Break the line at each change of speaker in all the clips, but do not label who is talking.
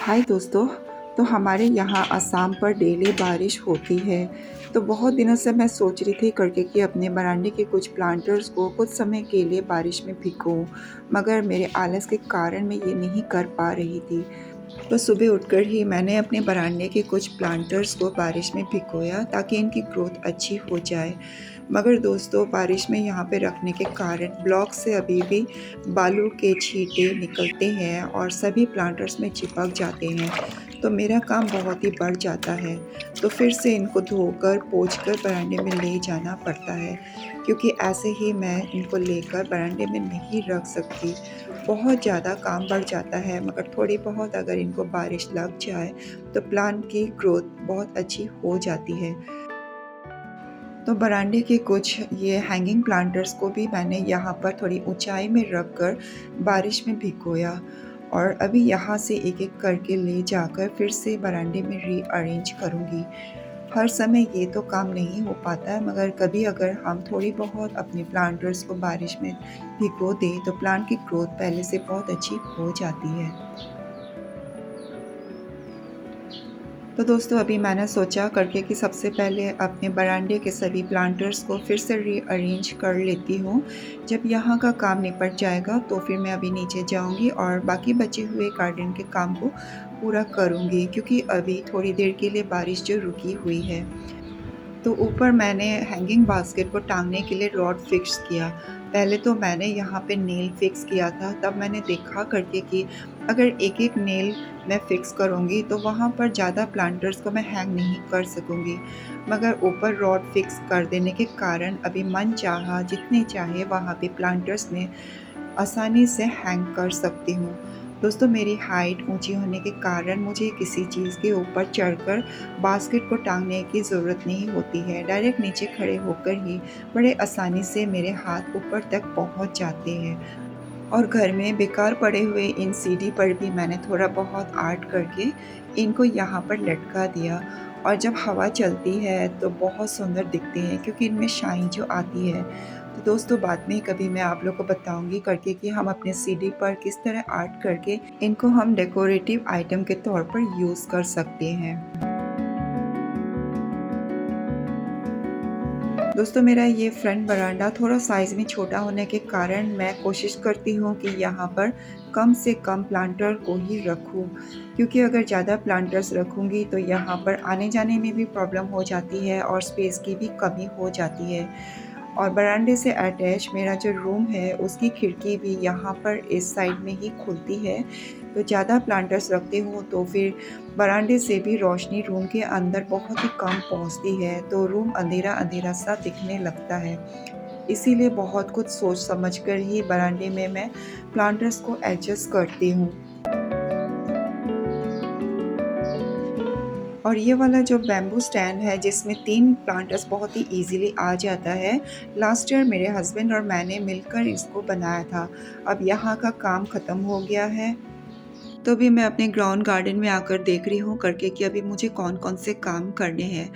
हाय दोस्तों। तो हमारे यहाँ असम पर डेली बारिश होती है। तो बहुत दिनों से मैं सोच रही थी करके कि अपने बरामदे के कुछ प्लांटर्स को कुछ समय के लिए बारिश में भिगोऊं, मगर मेरे आलस के कारण मैं ये नहीं कर पा रही थी। तो सुबह उठकर ही मैंने अपने बरामदे के कुछ प्लांटर्स को बारिश में भिगोया ताकि इनकी ग्रोथ अच्छी हो जाए। मगर दोस्तों, बारिश में यहाँ पे रखने के कारण ब्लॉक से अभी भी बालू के छींटे निकलते हैं और सभी प्लांटर्स में चिपक जाते हैं। तो मेरा काम बहुत ही बढ़ जाता है। तो फिर से इनको धोकर पोंछकर बरामदे में ले जाना पड़ता है, क्योंकि ऐसे ही मैं इनको लेकर बरामदे में नहीं रख सकती। बहुत ज़्यादा काम बढ़ जाता है, मगर थोड़ी बहुत अगर इनको बारिश लग जाए तो प्लांट की ग्रोथ बहुत अच्छी हो जाती है। तो बरामदे के कुछ ये हैंगिंग प्लांटर्स को भी मैंने यहाँ पर थोड़ी ऊंचाई में रख कर बारिश में भिगोया, और अभी यहाँ से एक एक करके ले जाकर फिर से बरामदे में रीअरेंज करूँगी। हर समय ये तो काम नहीं हो पाता है, मगर कभी अगर हम थोड़ी बहुत अपने प्लांटर्स को बारिश में भिगो दें तो प्लांट की ग्रोथ पहले से बहुत अच्छी हो जाती है। तो दोस्तों, अभी मैंने सोचा करके कि सबसे पहले अपने बरामदे के सभी प्लांटर्स को फिर से रीअरेंज कर लेती हूँ। जब यहाँ का काम निपट जाएगा तो फिर मैं अभी नीचे जाऊँगी और बाकी बचे हुए गार्डन के काम को पूरा करूँगी, क्योंकि अभी थोड़ी देर के लिए बारिश जो रुकी हुई है। तो ऊपर मैंने हैंगिंग बास्केट को टांगने के लिए रॉड फिक्स किया। पहले तो मैंने यहाँ पे नेल फिक्स किया था, तब मैंने देखा करके कि अगर एक-एक नेल मैं फिक्स करूँगी तो वहाँ पर ज़्यादा प्लांटर्स को मैं हैंग नहीं कर सकूँगी। मगर ऊपर रॉड फिक्स कर देने के कारण अभी मन चाहा जितने चाहे वहाँ पे प्लांटर्स में आसानी से हैंग कर सकती हूँ। दोस्तों, मेरी हाइट ऊंची होने के कारण मुझे किसी चीज़ के ऊपर चढ़कर बास्केट को टांगने की ज़रूरत नहीं होती है। डायरेक्ट नीचे खड़े होकर ही बड़े आसानी से मेरे हाथ ऊपर तक पहुंच जाते हैं। और घर में बेकार पड़े हुए इन सीढ़ी पर भी मैंने थोड़ा बहुत आर्ट करके इनको यहाँ पर लटका दिया, और जब हवा चलती है तो बहुत सुंदर दिखते हैं, क्योंकि इनमें शाइन जो आती है। तो दोस्तों, बाद में कभी मैं आप लोग को बताऊंगी करके कि हम अपने सीढ़ी पर किस तरह आर्ट करके इनको हम डेकोरेटिव आइटम के तौर पर यूज़ कर सकते हैं। दोस्तों, मेरा ये फ्रंट बरामदा थोड़ा साइज़ में छोटा होने के कारण मैं कोशिश करती हूँ कि यहाँ पर कम से कम प्लांटर को ही रखूँ, क्योंकि अगर ज़्यादा प्लांटर्स रखूँगी तो यहाँ पर आने जाने में भी प्रॉब्लम हो जाती है और स्पेस की भी कमी हो जाती है। और बरामदे से अटैच मेरा जो रूम है उसकी खिड़की भी यहाँ पर इस साइड में ही खुलती है। तो ज़्यादा प्लांटर्स रखती हूँ तो फिर बरामदे से भी रोशनी रूम के अंदर बहुत ही कम पहुँचती है, तो रूम अंधेरा अंधेरा सा दिखने लगता है। इसीलिए बहुत कुछ सोच समझ कर ही बरामदे में मैं प्लांटर्स को एडजस्ट करती हूँ। और ये वाला जो बैम्बू स्टैंड है जिसमें 3 प्लांटर्स बहुत ही ईज़िली आ जाता है, लास्ट ईयर मेरे हस्बैंड और मैंने मिलकर इसको बनाया था। अब यहाँ का काम ख़त्म हो गया है, तो अभी मैं अपने ग्राउंड गार्डन में आकर देख रही हूँ करके कि अभी मुझे कौन-कौन से काम करने हैं।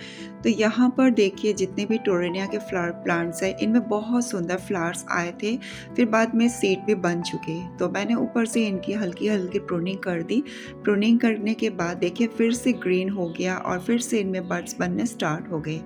तो यहाँ पर देखिए, जितने भी टोरेनिया के फ्लावर प्लांट्स हैं, इनमें बहुत सुंदर फ्लावर्स आए थे, फिर बाद में सीड भी बन चुके। तो मैंने ऊपर से इनकी हल्की-हल्की प्रूनिंग कर दी। प्रूनिंग करने के बाद देखिए फिर से ग्रीन हो गया और फिर से इनमें बड्स बनने स्टार्ट हो गए।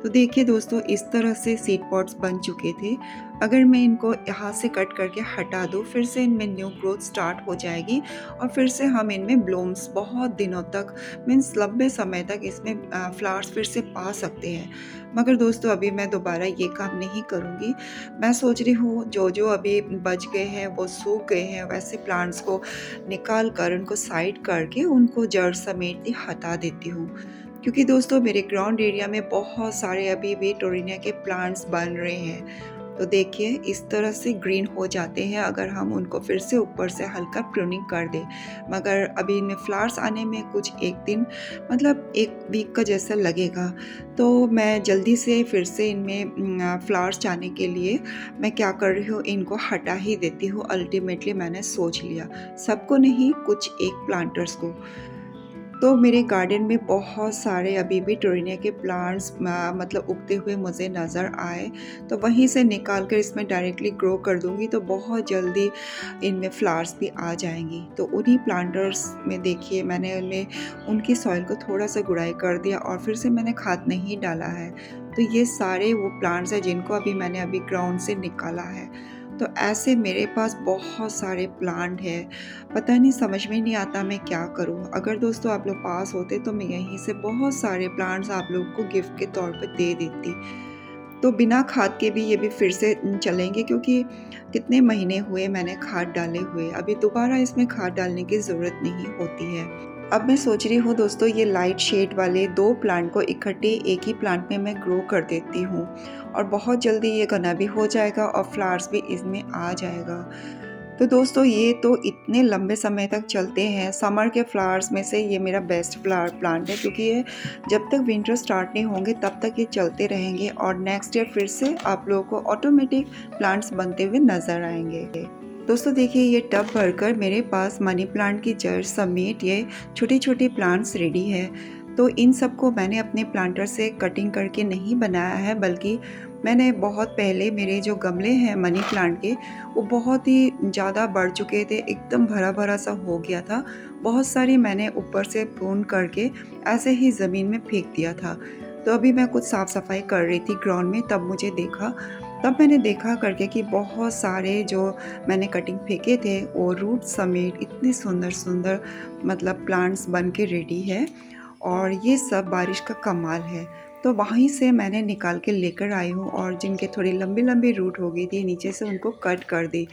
तो देखिए दोस्तों, इस तरह से सीड पॉट्स बन चुके थे। अगर मैं इनको यहाँ से कट करके हटा दूँ, फिर से इनमें न्यू ग्रोथ स्टार्ट हो जाएगी और फिर से हम इनमें ब्लूम्स बहुत दिनों तक, मीन्स लंबे समय तक इसमें फ्लावर्स फिर से पा सकते हैं। मगर दोस्तों, अभी मैं दोबारा ये काम नहीं करूँगी। मैं सोच रही हूँ जो अभी बच गए हैं, वो सूख गए हैं, वैसे प्लांट्स को निकाल कर उनको साइड करके उनको जड़ समेत ही हटा देती हूँ। क्योंकि दोस्तों, मेरे ग्राउंड एरिया में बहुत सारे अभी भी टोरेनिया के प्लांट्स बन रहे हैं। तो देखिए, इस तरह से ग्रीन हो जाते हैं अगर हम उनको फिर से ऊपर से हल्का प्रूनिंग कर दें। मगर अभी इनमें फ्लावर्स आने में कुछ 1 दिन, मतलब 1 वीक का जैसा लगेगा। तो मैं जल्दी से फिर से इनमें फ्लावर्स आने के लिए मैं क्या कर रही हूँ, इनको हटा ही देती हूँ। अल्टीमेटली मैंने सोच लिया, सबको नहीं, कुछ एक प्लांटर्स को। तो मेरे गार्डन में बहुत सारे अभी भी टोरेनिया के प्लांट्स मतलब उगते हुए मुझे नज़र आए, तो वहीं से निकाल कर इसमें डायरेक्टली ग्रो कर दूँगी, तो बहुत जल्दी इनमें फ्लावर्स भी आ जाएंगी। तो उन्हीं प्लांटर्स में देखिए मैंने उनमें उनकी सॉइल को थोड़ा सा गुड़ाई कर दिया और फिर से मैंने खाद नहीं डाला है। तो ये सारे वो प्लांट्स हैं जिनको अभी ग्राउंड से निकाला है। तो ऐसे मेरे पास बहुत सारे प्लांट हैं, पता नहीं समझ में नहीं आता मैं क्या करूँ। अगर दोस्तों आप लोग पास होते तो मैं यहीं से बहुत सारे प्लांट्स आप लोगों को गिफ्ट के तौर पे दे देती। तो बिना खाद के भी ये भी फिर से चलेंगे, क्योंकि कितने महीने हुए मैंने खाद डाले हुए, अभी दोबारा इसमें खाद डालने की ज़रूरत नहीं होती है। अब मैं सोच रही हूँ दोस्तों ये लाइट शेड वाले 2 प्लांट को इकट्ठे एक ही प्लांट में मैं ग्रो कर देती हूँ और बहुत जल्दी ये घना भी हो जाएगा और फ्लावर्स भी इसमें आ जाएगा। तो दोस्तों ये तो इतने लंबे समय तक चलते हैं। समर के फ्लावर्स में से ये मेरा बेस्ट फ्लावर प्लांट है, क्योंकि ये जब तक विंटर स्टार्ट नहीं होंगे तब तक ये चलते रहेंगे और नेक्स्ट ईयर फिर से आप लोगों को ऑटोमेटिक प्लांट्स बनते हुए नज़र आएंगे। दोस्तों देखिए ये टब भरकर मेरे पास मनी प्लांट की जड़ समेत ये छोटी छोटी प्लांट्स रेडी है। तो इन सब को मैंने अपने प्लांटर से कटिंग करके नहीं बनाया है, बल्कि मैंने बहुत पहले मेरे जो गमले हैं मनी प्लांट के वो बहुत ही ज़्यादा बढ़ चुके थे, एकदम भरा भरा सा हो गया था। बहुत सारी मैंने ऊपर से प्रून करके ऐसे ही ज़मीन में फेंक दिया था। तो अभी मैं कुछ साफ़ सफाई कर रही थी ग्राउंड में, तब मैंने देखा करके कि बहुत सारे जो मैंने कटिंग फेंके थे वो रूट समेत इतने सुंदर सुंदर मतलब प्लांट्स बन के रेडी है और ये सब बारिश का कमाल है। तो वहीं से मैंने निकाल के लेकर आई हूँ और जिनके थोड़ी लंबी लंबी रूट हो गई थी नीचे से उनको कट कर दी।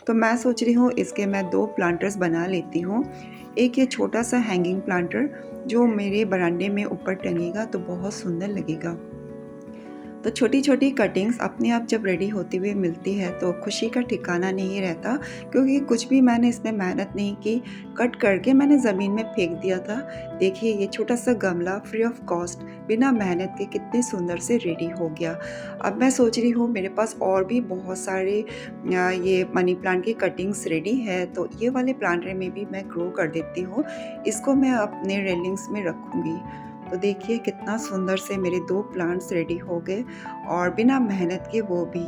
तो मैं सोच रही हूँ इसके मैं 2 प्लांटर्स बना लेती हूँ। एक ये छोटा सा हैंगिंग प्लांटर जो मेरे बरामदे में ऊपर टंगेगा तो बहुत सुंदर लगेगा। तो छोटी छोटी कटिंग्स अपने आप जब रेडी होती हुई मिलती है तो खुशी का ठिकाना नहीं रहता, क्योंकि कुछ भी मैंने इसमें मेहनत नहीं की, कट करके मैंने ज़मीन में फेंक दिया था। देखिए ये छोटा सा गमला फ्री ऑफ कॉस्ट बिना मेहनत के कितने सुंदर से रेडी हो गया। अब मैं सोच रही हूँ मेरे पास और भी बहुत सारे ये मनी प्लांट की कटिंग्स रेडी है, तो ये वाले प्लांटर में भी मैं ग्रो कर देती हूँ। इसको मैं अपने रेलिंग्स में रखूँगी। तो देखिए कितना सुंदर से मेरे 2 प्लांट्स रेडी हो गए और बिना मेहनत के वो भी।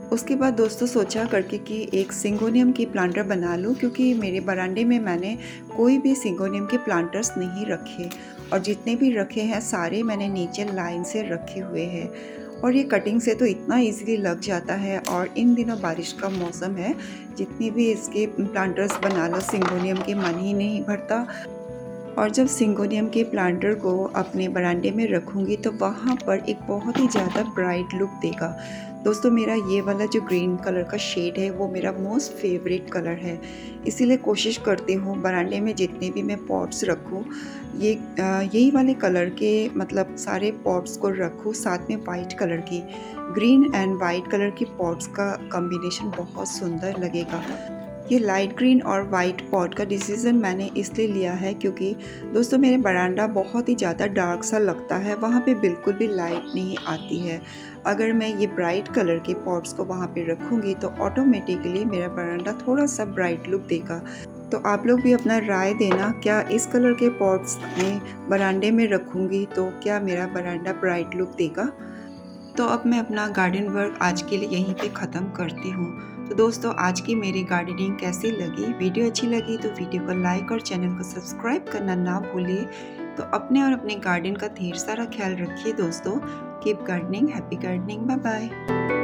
उसके बाद दोस्तों सोचा करके कि एक सिंगोनियम की प्लांटर बना लूँ, क्योंकि मेरे बरामदे में मैंने कोई भी सिंगोनियम के प्लांटर्स नहीं रखे और जितने भी रखे हैं सारे मैंने नीचे लाइन से रखे हुए हैं। और ये कटिंग से तो इतना इजीली लग जाता है और इन दिनों बारिश का मौसम है, जितने भी इसके प्लांटर्स बना लो सिंगोनियम के मन ही नहीं भरता। और जब सिंगोनियम के प्लांटर को अपने बरामदे में रखूँगी तो वहाँ पर एक बहुत ही ज़्यादा ब्राइट लुक देगा। दोस्तों मेरा ये वाला जो ग्रीन कलर का शेड है वो मेरा मोस्ट फेवरेट कलर है, इसीलिए कोशिश करती हूँ बरामदे में जितने भी मैं पॉट्स रखूँ यही वाले कलर के मतलब सारे पॉट्स को रखूँ, साथ में वाइट कलर की। ग्रीन एंड वाइट कलर की पॉट्स का कॉम्बिनेशन बहुत सुंदर लगेगा। ये लाइट ग्रीन और वाइट पॉट का डिसीज़न मैंने इसलिए लिया है क्योंकि दोस्तों मेरे बरामदा बहुत ही ज़्यादा डार्क सा लगता है, वहाँ पे बिल्कुल भी लाइट नहीं आती है। अगर मैं ये ब्राइट कलर के पॉट्स को वहाँ पे रखूँगी तो ऑटोमेटिकली मेरा बरामदा थोड़ा सा ब्राइट लुक देगा। तो आप लोग भी अपना राय देना, क्या इस कलर के पॉट्स में बरामदे में रखूँगी तो क्या मेरा बरामदा ब्राइट लुक देगा। तो अब मैं अपना गार्डन वर्क आज के लिए यहीं पे ख़त्म करती हूँ। तो दोस्तों आज की मेरी गार्डनिंग कैसी लगी, वीडियो अच्छी लगी तो वीडियो को लाइक और चैनल को सब्सक्राइब करना ना भूलिए। तो अपने और अपने गार्डन का ढेर सारा ख्याल रखिए दोस्तों। Keep gardening, happy gardening, bye bye.